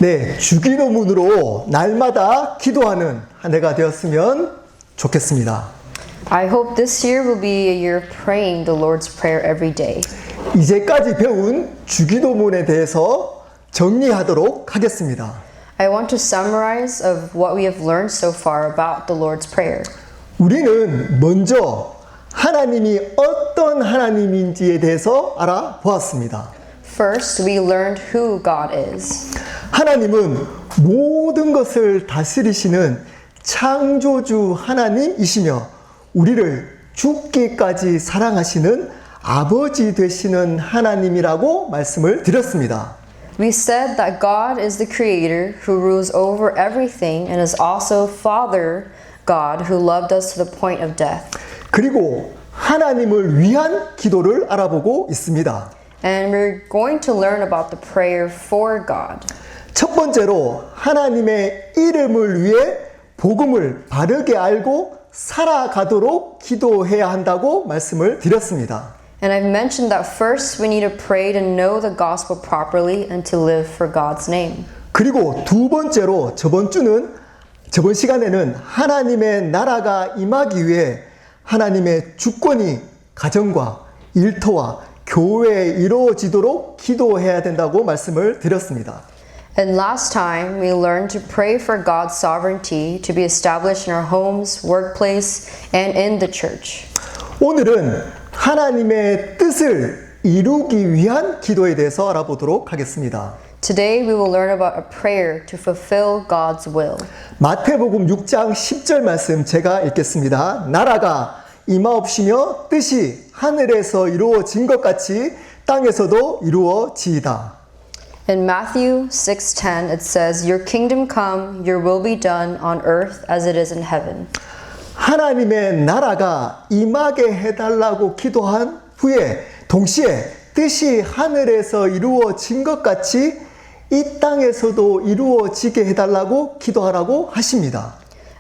네, 주기도문으로 날마다 기도하는 한 해가 되었으면 좋겠습니다. I hope this year will be a year of praying the Lord's Prayer every day. 이제까지 배운 주기도문에 대해서 정리하도록 하겠습니다. I want to summarize of what we have learned so far about the Lord's Prayer. 우리는 먼저 하나님이 어떤 하나님인지에 대해서 알아보았습니다. First, we learned who God is. 하나님은 모든 것을 다스리시는 창조주 하나님이시며 우리를 죽기까지 사랑하시는 아버지 되시는 하나님이라고 말씀을 드렸습니다. We said that God is the creator who rules over everything and is also Father God who loved us to the point of death. 그리고 하나님을 위한 기도를 알아보고 있습니다. And we're going to learn about the prayer for God. 첫 번째로 하나님의 이름을 위해 복음을 바르게 알고 살아가도록 기도해야 한다고 말씀을 드렸습니다. And I've mentioned that first we need to pray to know the gospel properly and to live for God's name. 그리고 두 번째로 저번 시간에는 하나님의 나라가 임하기 위해 하나님의 주권이 가정과 일터와 교회에 이루어지도록 기도해야 된다고 말씀을 드렸습니다. And last time we learned to pray for God's sovereignty to be established in our homes, workplace, and in the church. 오늘은 하나님의 뜻을 이루기 위한 기도에 대해서 알아보도록 하겠습니다. Today we will learn about a prayer to fulfill God's will. 마태복음 6장 10절 말씀 제가 읽겠습니다. 나라가 임하옵시며 뜻이 하늘에서 이루어진 것 같이 땅에서도 이루어지이다. In Matthew 6:10 it says, "Your kingdom come, your will be done on earth as it is in heaven." 하나님의 나라가 임하게 해달라고 기도한 후에 동시에 뜻이 하늘에서 이루어진 것 같이 이 땅에서도 이루어지게 해달라고 기도하라고 하십니다.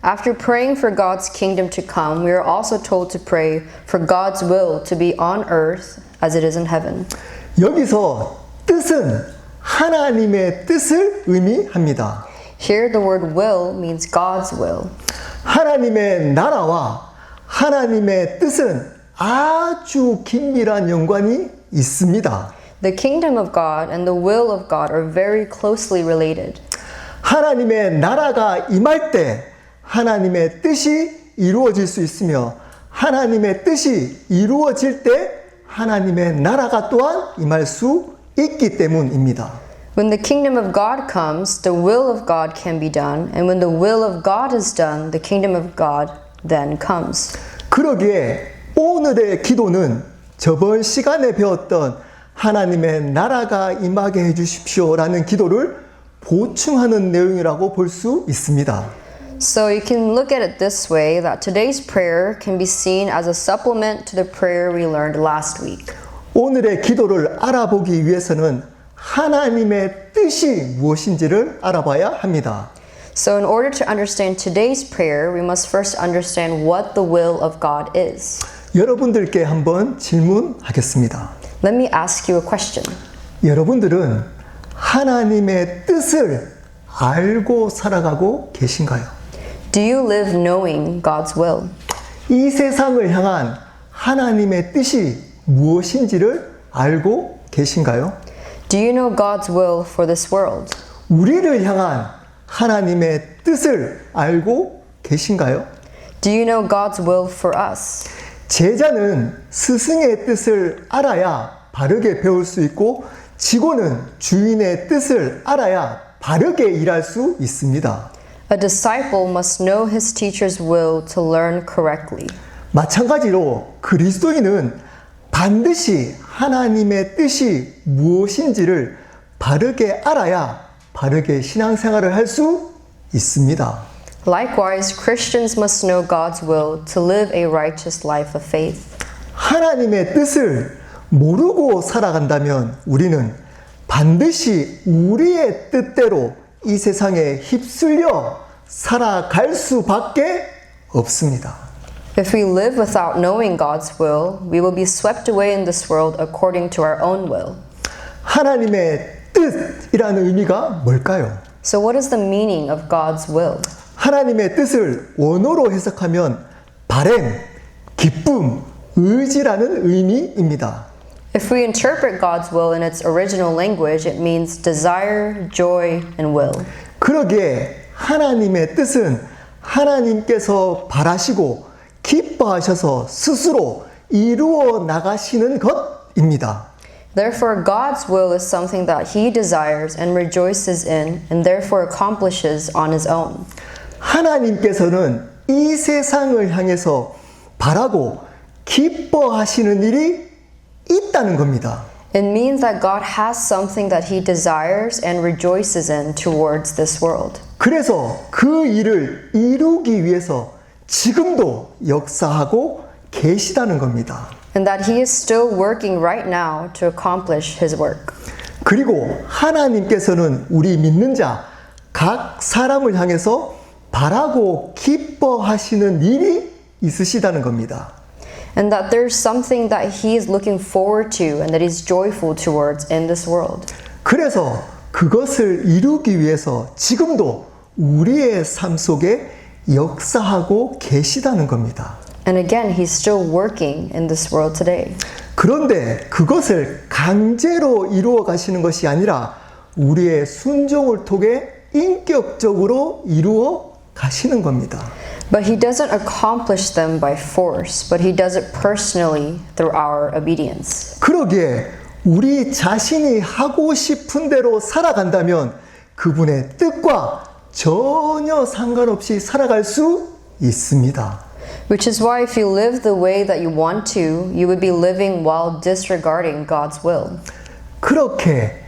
After praying for God's kingdom to come, we are also told to pray for God's will to be on earth as it is in heaven. 여기서 뜻은 하나님의 뜻을 의미합니다. Here the word will means God's will. 하나님의 나라와 하나님의 뜻은 아주 긴밀한 연관이 있습니다. The kingdom of God and the will of God are very closely related. 하나님의 나라가 임할 때 하나님의 뜻이 이루어질 수 있으며 하나님의 뜻이 이루어질 때 하나님의 나라가 또한 임할 수 있기 때문입니다. When the kingdom of God comes, the will of God can be done, and when the will of God is done, the kingdom of God then comes. 그러기에 오늘의 기도는 저번 시간에 배웠던 하나님의 나라가 임하게 해주십시오라는 기도를 보충하는 내용이라고 볼 수 있습니다. So you can look at it this way, that today's prayer can be seen as a supplement to the prayer we learned last week. 오늘의 기도를 알아보기 위해서는 하나님의 뜻이 무엇인지를 알아봐야 합니다. So in order to understand today's prayer, we must first understand what the will of God is. 여러분들께 한번 질문하겠습니다. Let me ask you a question. 여러분들은 하나님의 뜻을 알고 살아가고 계신가요? Do you live knowing God's will? 이 세상을 향한 하나님의 뜻이 무엇인지를 알고 계신가요? Do you know God's will for this world? 우리를 향한 하나님의 뜻을 알고 계신가요? Do you know God's will for us? 제자는 스승의 뜻을 알아야 바르게 배울 수 있고 직원은 주인의 뜻을 알아야 바르게 일할 수 있습니다. A disciple must know his teacher's will to learn correctly. 마찬가지로 그리스도인은 반드시 하나님의 뜻이 무엇인지를 바르게 알아야 바르게 신앙생활을 할 수 있습니다. Likewise, Christians must know God's will to live a righteous life of faith. 하나님의 뜻을 모르고 살아간다면 우리는 반드시 우리의 뜻대로 이 세상에 휩쓸려 살아갈 수밖에 없습니다. If we live without knowing God's will, we will be swept away in this world according to our own will. 하나님의 뜻이라는 의미가 뭘까요? So what is the meaning of God's will? 하나님의 뜻을 원어로 해석하면 바램, 기쁨, 의지라는 의미입니다. If we interpret God's will in its original language, it means desire, joy, and will. 그러기에 하나님의 뜻은 하나님께서 바라시고 기뻐하셔서 스스로 이루어 나가시는 것입니다. Therefore, God's will is something that He desires and rejoices in, and therefore accomplishes on His own. 하나님께서는 이 세상을 향해서 바라고 기뻐하시는 일이 있다는 겁니다. It means that God has something that He desires and rejoices in towards this world. 그래서 그 일을 이루기 위해서 지금도 역사하고 계시다는 겁니다. And that He is still working right now to accomplish His work. 그리고 하나님께서는 우리 믿는 자 각 사람을 향해서 바라고 기뻐하시는 일이 있으시다는 겁니다. And that there's something that He is looking forward to and that He's joyful towards in this world. 그래서 그것을 이루기 위해서 지금도 우리의 삶 속에 역사하고 계시다는 겁니다. And again, He's still working in this world today. 그런데 그것을 강제로 이루어 가시는 것이 아니라 우리의 순종을 통해 인격적으로 이루어 가시는 겁니다. But He doesn't accomplish them by force, but He does it personally through our obedience. 그러기에 우리 자신이 하고 싶은 대로 살아간다면 그분의 뜻과 전혀 상관없이 살아갈 수 있습니다. Which is why if you live the way that you want to, you would be living while disregarding God's will. 그렇게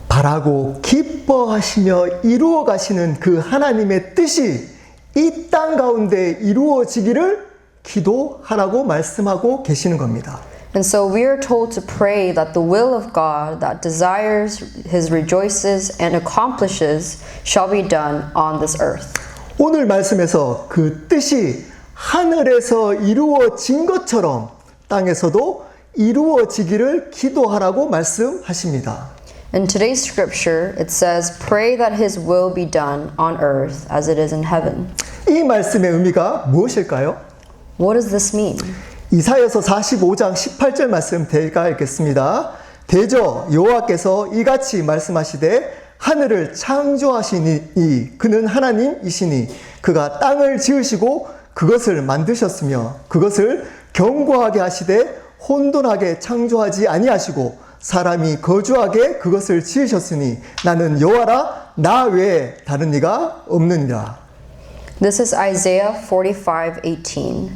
바라고 기뻐하시며 이루어 가시는 그 하나님의 뜻이 이 땅 가운데 이루어지기를 기도하라고 말씀하고 계시는 겁니다. And so we are told to pray that the will of God that desires, His rejoices, and accomplishes shall be done on this earth. 오늘 말씀에서 그 뜻이 하늘에서 이루어진 것처럼 땅에서도 이루어지기를 기도하라고 말씀하십니다. In today's scripture, it says, pray that His will be done on earth as it is in heaven. 이 말씀의 의미가 무엇일까요? What does this mean? 이사야서 45장 18절 말씀 제가 읽겠습니다. 대저 여호와께서 이같이 말씀하시되 하늘을 창조하시니 그는 하나님이시니 그가 땅을 지으시고 그것을 만드셨으며 그것을 견고하게 하시되 혼돈하게 창조하지 아니하시고 사람이 거주하게 그것을 지으셨으니 나는 여호와라 나 외에 다른 이가 없느니라. This is Isaiah 45:18.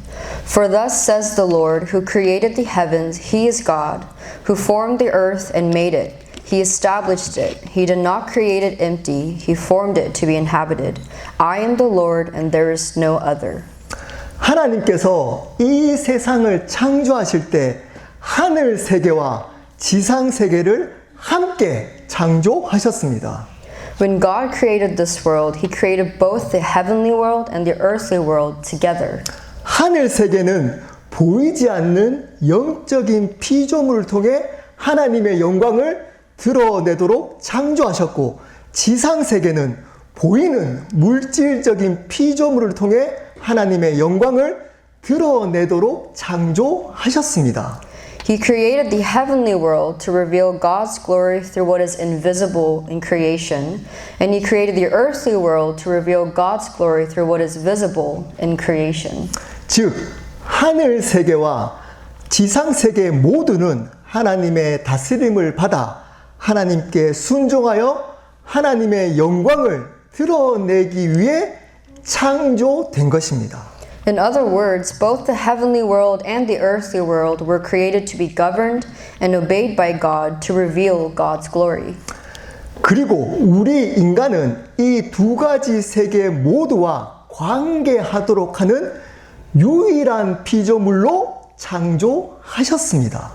For thus says the Lord, who created the heavens, He is God, who formed the earth and made it. He established it. He did not create it empty. He formed it to be inhabited. I am the Lord, and there is no other. 하나님께서 이 세상을 창조하실 때 하늘 세계와 지상 세계를 함께 창조하셨습니다. When God created this world, He created both the heavenly world and the earthly world together. 하늘 세계는 보이지 않는 영적인 피조물을 통해 하나님의 영광을 드러내도록 창조하셨고 지상 세계는 보이는 물질적인 피조물을 통해 하나님의 영광을 드러내도록 창조하셨습니다. He created the heavenly world to reveal God's glory through what is invisible in creation, and He created the earthly world to reveal God's glory through what is visible in creation. 즉 하늘 세계와 지상 세계 모두는 하나님의 다스림을 받아 하나님께 순종하여 하나님의 영광을 드러내기 위해 창조된 것입니다. In other words, both the heavenly world and the earthly world were created to be governed and obeyed by God to reveal God's glory. 그리고 우리 인간은 이 두 가지 세계 모두와 관계하도록 하는 유일한 피조물로 창조하셨습니다.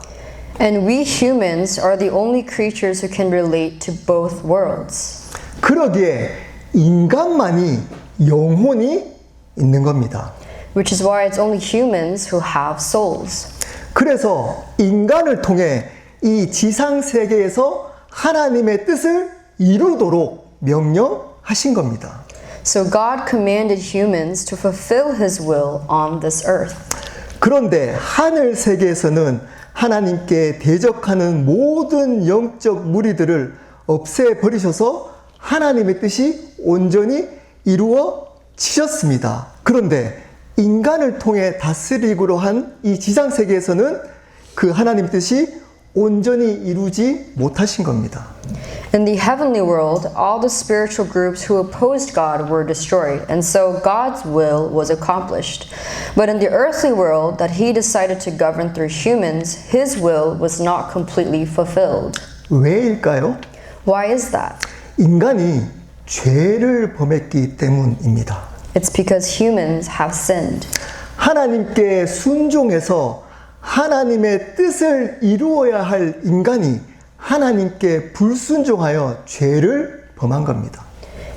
And we humans are the only creatures who can relate to both worlds. 그러기에 인간만이 영혼이 있는 겁니다. Which is why it's only humans who have souls. 그래서 인간을 통해 이 지상 세계에서 하나님의 뜻을 이루도록 하신 겁니다. So God commanded humans to fulfill his will on this earth. 그런데 하늘 세계에서는 하나님께 대적하는 모든 영적 무리들을 없애버리셔서 하나님의 뜻이 온전히 이루어지셨습니다. 그런데 인간을 통해 다스리기로 한 이 지상 세계에서는 그 하나님 뜻이 온전히 이루지 못하신 겁니다. In the heavenly world, all the spiritual groups who opposed God were destroyed, and so God's will was accomplished. But in the earthly world that he decided to govern through humans, his will was not completely fulfilled. 왜일까요? Why is that? 인간이 죄를 범했기 때문입니다. It's because humans have sinned. 하나님께 순종해서 하나님의 뜻을 이루어야 할 인간이 하나님께 불순종하여 죄를 범한 겁니다.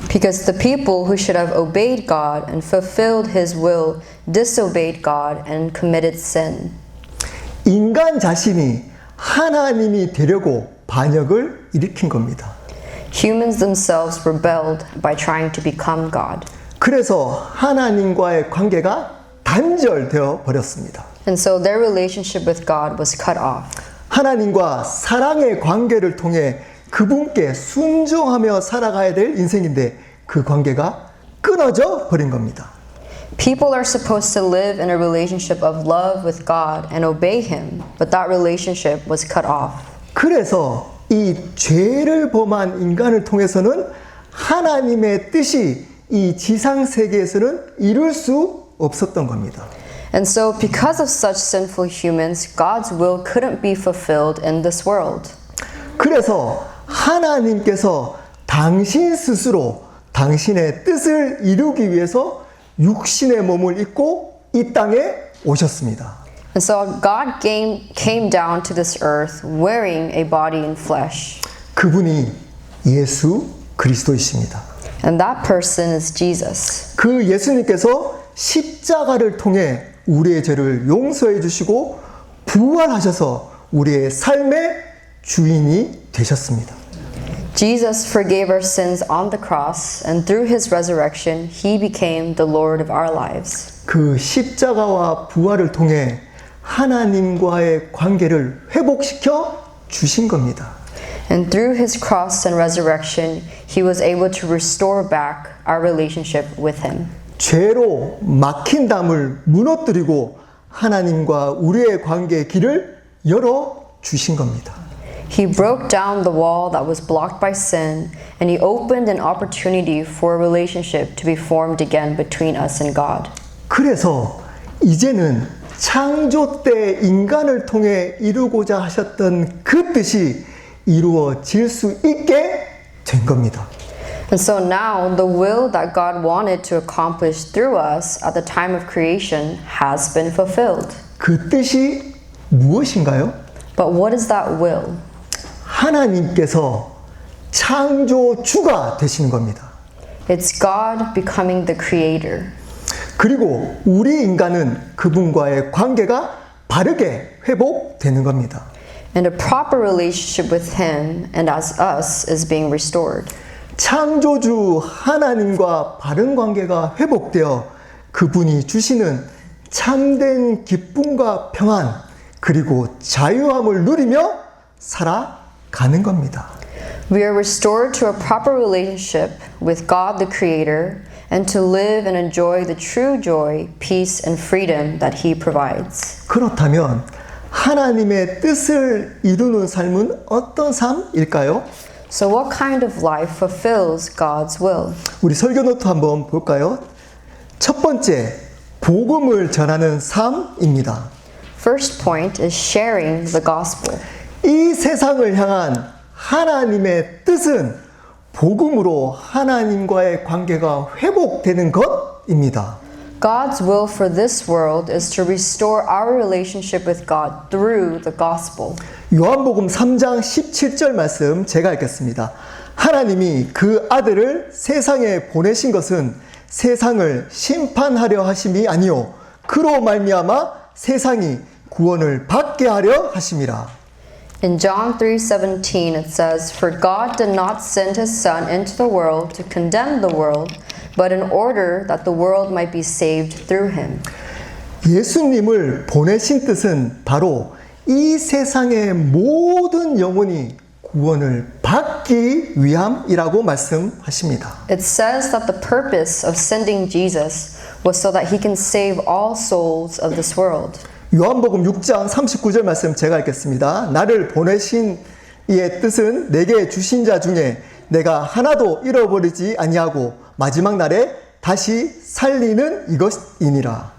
Because the people who should have obeyed God and fulfilled his will disobeyed God and committed sin. 인간 자신이 하나님이 되려고 반역을 일으킨 겁니다. Humans themselves rebelled by trying to become God. 그래서 하나님과의 관계가 단절되어 버렸습니다. And so their relationship with God was cut off. 하나님과 사랑의 관계를 통해 그분께 순종하며 살아가야 될 인생인데 그 관계가 끊어져 버린 겁니다. People are supposed to live in a relationship of love with God and obey him, but that relationship was cut off. 그래서 이 죄를 범한 인간을 통해서는 하나님의 뜻이 이 지상 세계에서는 이룰 수 없었던 겁니다. And so because of such sinful humans, God's will couldn't be fulfilled in this world. 그래서 하나님께서 당신 스스로 당신의 뜻을 이루기 위해서 육신의 몸을 입고 이 땅에 오셨습니다. And so God came down to this earth wearing a body in flesh. 그분이 예수 그리스도이십니다. And that person is Jesus. 그 예수님께서 십자가를 통해 우리의 죄를 용서해 주시고 부활하셔서 우리의 삶의 주인이 되셨습니다. Jesus forgave our sins on the cross, and through his resurrection, he became the Lord of our lives. 그 십자가와 부활을 통해 하나님과의 관계를 회복시켜 주신 겁니다. And through his cross and resurrection, he was able to restore back our relationship with him. 죄로 막힌 담을 무너뜨리고 하나님과 우리의 관계의 길을 열어 주신 겁니다. He broke down the wall that was blocked by sin, and he opened an opportunity for a relationship to be formed again between us and God. 그래서 이제는 창조 때 인간을 통해 이루고자 하셨던 그 뜻이 이루어질 수 있게 된 겁니다. And so now the will that God wanted to accomplish through us at the time of creation has been fulfilled. 그 뜻이 무엇인가요? But what is that will? 하나님께서 창조주가 되시는 겁니다. It's God becoming the creator. 그리고 우리 인간은 그분과의 관계가 바르게 회복되는 겁니다. And a proper relationship with him and as us is being restored. 창조주 하나님과 바른 관계가 회복되어 그분이 주시는 참된 기쁨과 평안 그리고 자유함을 누리며 살아가는 겁니다. We are restored to a proper relationship with God the Creator and to live and enjoy the true joy, peace, and freedom that He provides. 그렇다면 하나님의 뜻을 이루는 삶은 어떤 삶일까요? So what kind of life fulfills God's will? 우리 설교 노트 한번 볼까요? 첫 번째, 복음을 전하는 삶입니다. First point is sharing the gospel. 이 세상을 향한 하나님의 뜻은 복음으로 하나님과의 관계가 회복되는 것입니다. God's will for this world is to restore our relationship with God through the gospel. 요한복음 3장 17절 말씀 제가 읽겠습니다. 하나님이 그 아들을 세상에 보내신 것은 세상을 심판하려 하심이 아니요 그로 말미암아 세상이 구원을 받게 하려 하심이라. In John 3:17 it says, "For God did not send his son into the world to condemn the world, but in order that the world might be saved through him." 예수님을 보내신 뜻은 바로 이 세상의 모든 영혼이 구원을 받기 위함이라고 말씀하십니다. It says that the purpose of sending Jesus was so that he can save all souls of this world. 요한복음 6장 39절 말씀 제가 읽겠습니다. 나를 보내신 이의 뜻은 내게 주신 자 중에 내가 하나도 잃어버리지 아니하고 마지막 날에 다시 살리는 이것이니라.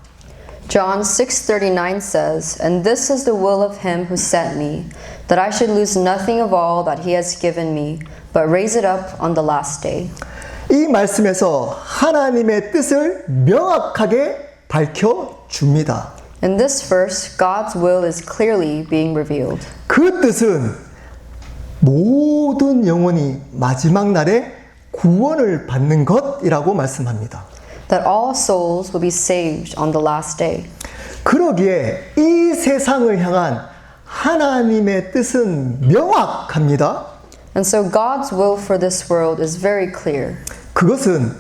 John 6:39 says, "And this is the will of him who sent me, that I should lose nothing of all that he has given me, but raise it up on the last day." 이 말씀에서 하나님의 뜻을 명확하게 밝혀 줍니다. In this verse, God's will is clearly being revealed. 그 뜻은 모든 영혼이 마지막 날에 구원을 받는 것이라고 말씀합니다. That all souls will be saved on the last day. 그러기에 이 세상을 향한 하나님의 뜻은 명확합니다. And so God's will for this world is very clear. 그것은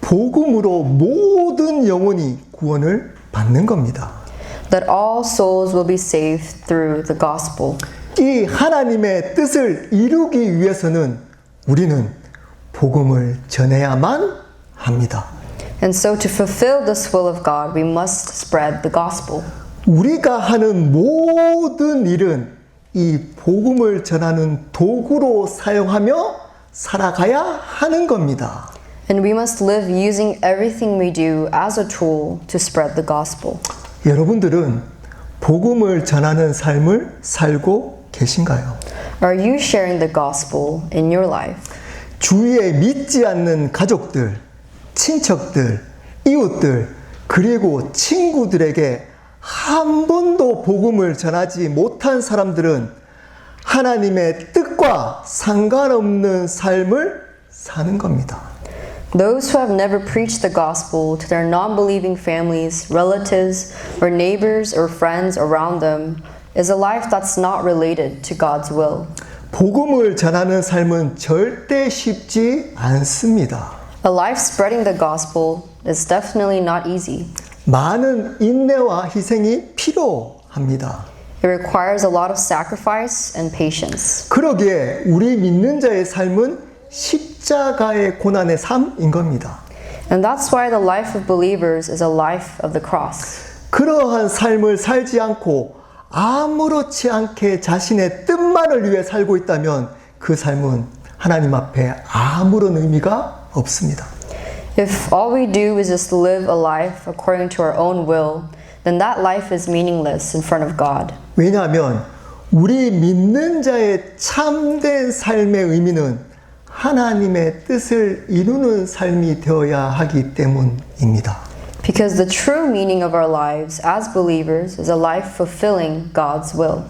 복음으로 모든 영혼이 구원을 받는 겁니다. That all souls will be saved through the gospel. 이 하나님의 뜻을 이루기 위해서는 우리는 복음을 전해야만 합니다. And so to fulfill this will of God, we must spread the gospel. 우리가 하는 모든 일은 이 복음을 전하는 도구로 사용하며 살아가야 하는 겁니다. And we must live using everything we do as a tool to spread the gospel. 여러분들은 복음을 전하는 삶을 살고 계신가요? Are you sharing the gospel in your life? 주위에 믿지 않는 가족들, 친척들, 이웃들, 그리고 친구들에게 한 번도 복음을 전하지 못한 사람들은 하나님의 뜻과 상관없는 삶을 사는 겁니다. Those who have never preached the gospel to their non-believing families, relatives, or neighbors or friends around them is a life that's not related to God's will. 복음을 전하는 삶은 절대 쉽지 않습니다. A life spreading the gospel is definitely not easy. 많은 인내와 희생이 필요합니다. It requires a lot of sacrifice and patience. 그러기에 우리 믿는 자의 삶은 십자가의 고난의 삶인 겁니다. And that's why the life of believers is a life of the cross. 그러한 삶을 살지 않고 아무렇지 않게 자신의 뜻만을 위해 살고 있다면 그 삶은 하나님 앞에 아무런 의미가 없습니다. If all we do is just live a life according to our own will, then that life is meaningless in front of God. 왜냐하면 우리 믿는 자의 참된 삶의 의미는 하나님의 뜻을 이루는 삶이 되어야 하기 때문입니다. Because the true meaning of our lives as believers is a life fulfilling God's will.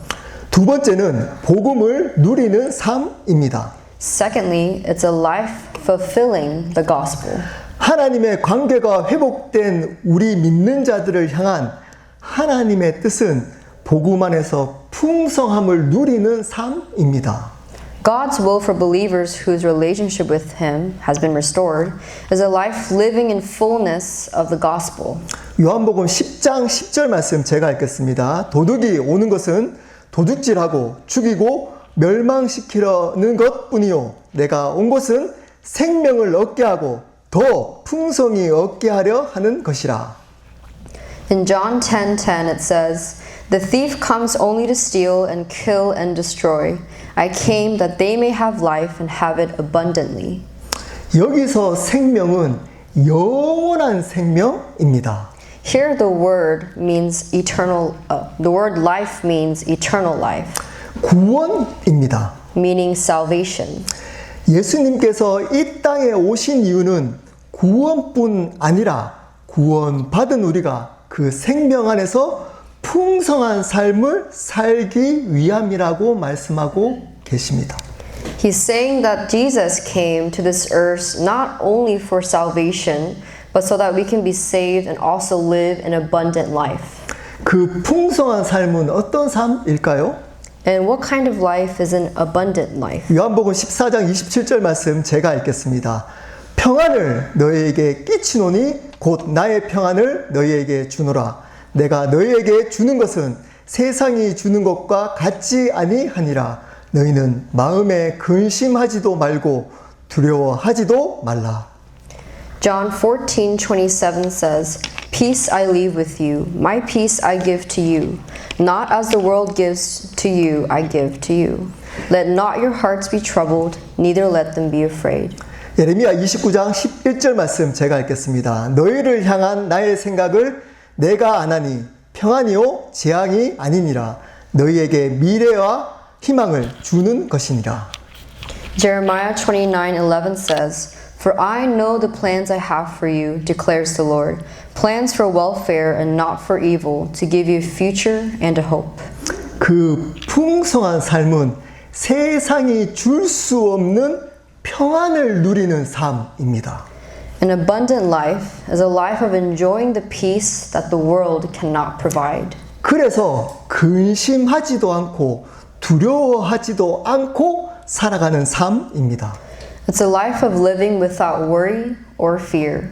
두 번째는 복음을 누리는 삶입니다. Secondly, it's a life fulfilling the gospel. 하나님의 관계가 회복된 우리 믿는 자들을 향한 하나님의 뜻은 복음 안에서 풍성함을 누리는 삶입니다. God's will for believers whose relationship with Him has been restored is a life living in fullness of the gospel. 요한복음 10장 10절 말씀 제가 읽겠습니다. 도둑이 오는 것은 도둑질하고 죽이고 멸망시키려는 것뿐이요 내가 온 것은 생명을 얻게 하고 더 풍성히 얻게 하려 하는 것이라. In John 10:10 it says, "The thief comes only to steal and kill and destroy. I came that they may have life and have it abundantly." 여기서 생명은 영원한 생명입니다. Here the word means eternal. The word life means eternal life, 구원입니다. meaning salvation. 예수님께서 이 땅에 오신 이유는 구원뿐 아니라 구원받은 우리가 그 생명 안에서 풍성한 삶을 살기 위함이라고 말씀하고 계십니다. He's saying that Jesus came to this earth not only for salvation, but so that we can be saved and also live an abundant life. 그 풍성한 삶은 어떤 삶일까요? And what kind of life is an abundant life? 요한복음 14장 27절 말씀 제가 읽겠습니다. 평안을 너희에게 끼치노니 곧 나의 평안을 너희에게 주노라. 내가 너희에게 주는 것은 세상이 주는 것과 같지 아니하니라. 너희는 마음에 근심하지도 말고 두려워하지도 말라. John 14:27 says, "Peace I leave with you, my peace I give to you. Not as the world gives to you, I give to you. Let not your hearts be troubled, neither let them be afraid." 예레미야 29장 11절 말씀 제가 읽겠습니다. 너희를 향한 나의 생각을 내가 아나니 평안이요 재앙이 아니니라. 너희에게 미래와 희망을 주는 것이니라. Jeremiah 29:11 says, "For I know the plans I have for you, declares the Lord, plans for welfare and not for evil, to give you a future and a hope." 그 풍성한 삶은 세상이 줄 수 없는 평안을 누리는 삶입니다. An abundant life is a life of enjoying the peace that the world cannot provide. 그래서 근심하지도 않고 두려워하지도 않고 살아가는 삶입니다. It's a life of living without worry or fear.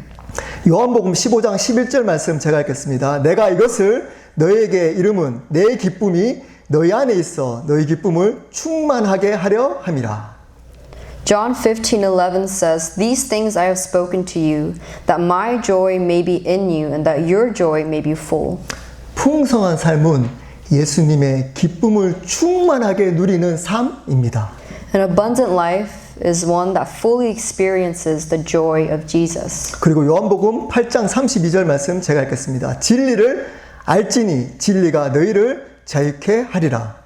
요한복음 15장 11절 말씀 제가 읽겠습니다. 내가 이것을 너희에게 이름은 내 기쁨이 너희 안에 있어 너희 기쁨을 충만하게 하려 함이라. John 15:11 says, "These things I have spoken to you, that my joy may be in you and that your joy may be full." 풍성한 삶은 예수님의 기쁨을 충만하게 누리는 삶입니다. An abundant life is one that fully experiences the joy of Jesus. 그리고 요한복음 8장 32절 말씀 제가 읽겠습니다. 진리를 알지니 진리가 너희를 자유케 하리라.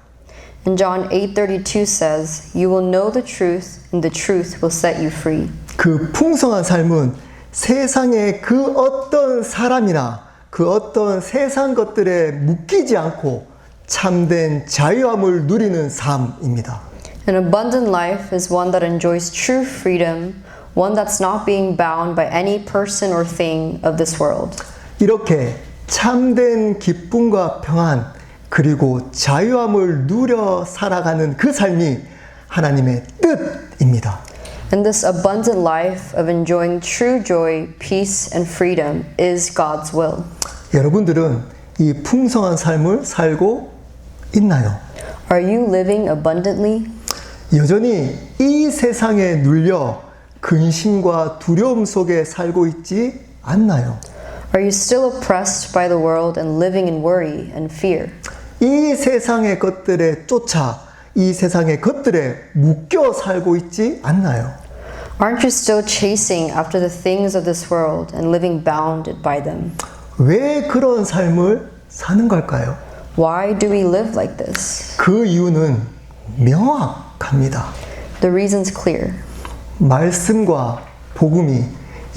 And John 8:32 says, "You will know the truth, and the truth will set you free." 그 풍성한 삶은 세상의 그 어떤 사람이나 그 어떤 세상 것들에 묶이지 않고 참된 자유함을 누리는 삶입니다. An abundant life is one that enjoys true freedom, one that's not being bound by any person or thing of this world. 이렇게 참된 기쁨과 평안 그리고 자유함을 누려 살아가는 그 삶이 하나님의 뜻입니다. And this abundant life of enjoying true joy, peace, and freedom is God's will. 여러분들은 이 풍성한 삶을 살고 있나요? Are you living abundantly? 여전히 이 세상에 눌려 근심과 두려움 속에 살고 있지 않나요? Are you still oppressed by the world and living in worry and fear? 이 세상의 것들에 쫓아 이 세상의 것들에 묶여 살고 있지 않나요? Aren't you still chasing after the things of this world and living bounded by them? 왜 그런 삶을 사는 걸까요? Why do we live like this? 그 이유는 명확합니다. The reason's clear. 말씀과 복음이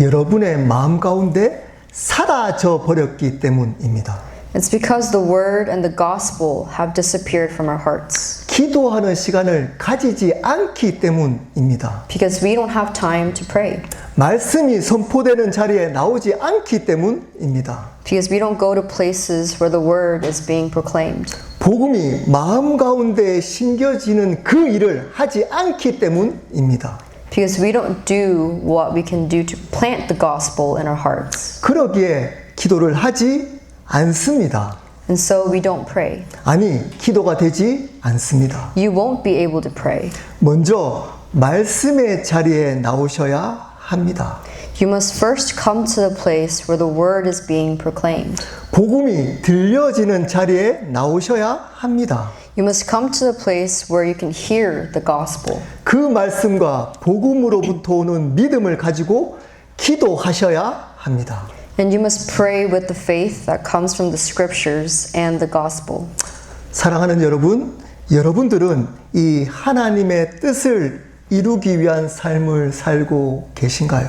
여러분의 마음 가운데 사라져 버렸기 때문입니다. It's because the word and the gospel have disappeared from our hearts. 기도하는 시간을 가지지 않기 때문입니다. Because we don't have time to pray. 말씀이 선포되는 자리에 나오지 않기 때문입니다. Because we don't go to places where the word is being proclaimed. 복음이 마음 가운데 심겨지는 그 일을 하지 않기 때문입니다. Because we don't do what we can do to plant the gospel in our hearts. 그러기에 기도를 하지 않습니다. And so we don't pray. 아니, 기도가 되지 않습니다. You won't be able to pray. 먼저 말씀의 자리에 나오셔야 합니다. You must first come to the place where the word is being proclaimed. 복음이 들려지는 자리에 나오셔야 합니다. You must come to the place where you can hear the gospel. 그 말씀과 복음으로부터 오는 믿음을 가지고 기도하셔야 합니다. And you must pray with the faith that comes from the scriptures and the gospel. 사랑하는 여러분, 여러분들은 이 하나님의 뜻을 이루기 위한 삶을 살고 계신가요?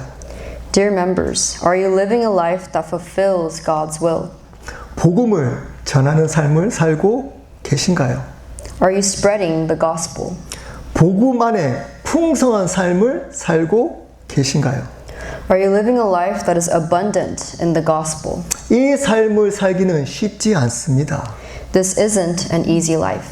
Dear members, are you living a life that fulfills God's will? 복음을 전하는 삶을 살고 계신가요? Are you spreading the gospel? 복음 안에 풍성한 삶을 살고 계신가요? Are you living a life that is abundant in the gospel? 이 삶을 살기는 쉽지 않습니다. This isn't an easy life.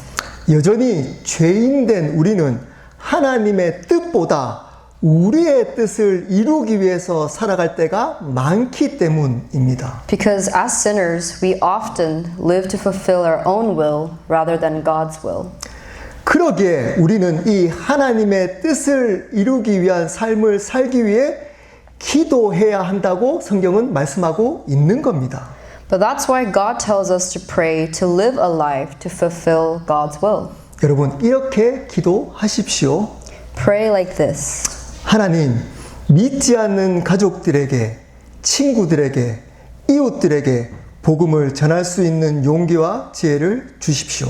여전히 죄인된 우리는 하나님의 뜻보다 우리의 뜻을 이루기 위해서 살아갈 때가 많기 때문입니다. Because as sinners, we often live to fulfill our own will rather than God's will. 그러기에 우리는 이 하나님의 뜻을 이루기 위한 삶을 살기 위해 기도해야 한다고 성경은 말씀하고 있는 겁니다. But that's why God tells us to pray to live a life to fulfill God's will. 여러분, 이렇게 기도하십시오. Pray like this. 하나님, 믿지 않는 가족들에게, 친구들에게, 이웃들에게 복음을 전할 수 있는 용기와 지혜를 주십시오.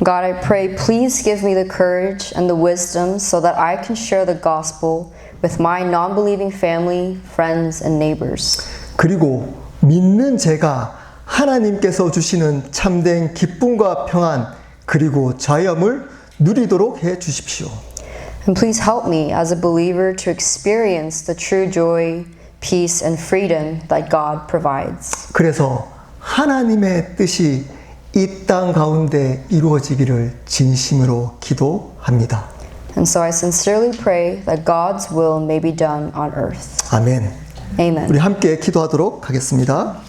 God, I pray, please give me the courage and the wisdom so that I can share the gospel with my non-believing family, friends, and neighbors. 그리고 믿는 제가 하나님께서 주시는 참된 기쁨과 평안, 그리고 자유함을 누리도록 해 주십시오. And please help me as a believer to experience the true joy, peace, and freedom that God provides. 그래서 하나님의 뜻이 이 땅 가운데 이루어지기를 진심으로 기도합니다. And so I sincerely pray that God's will may be done on earth. 아멘. Amen. 우리 함께 기도하도록 하겠습니다.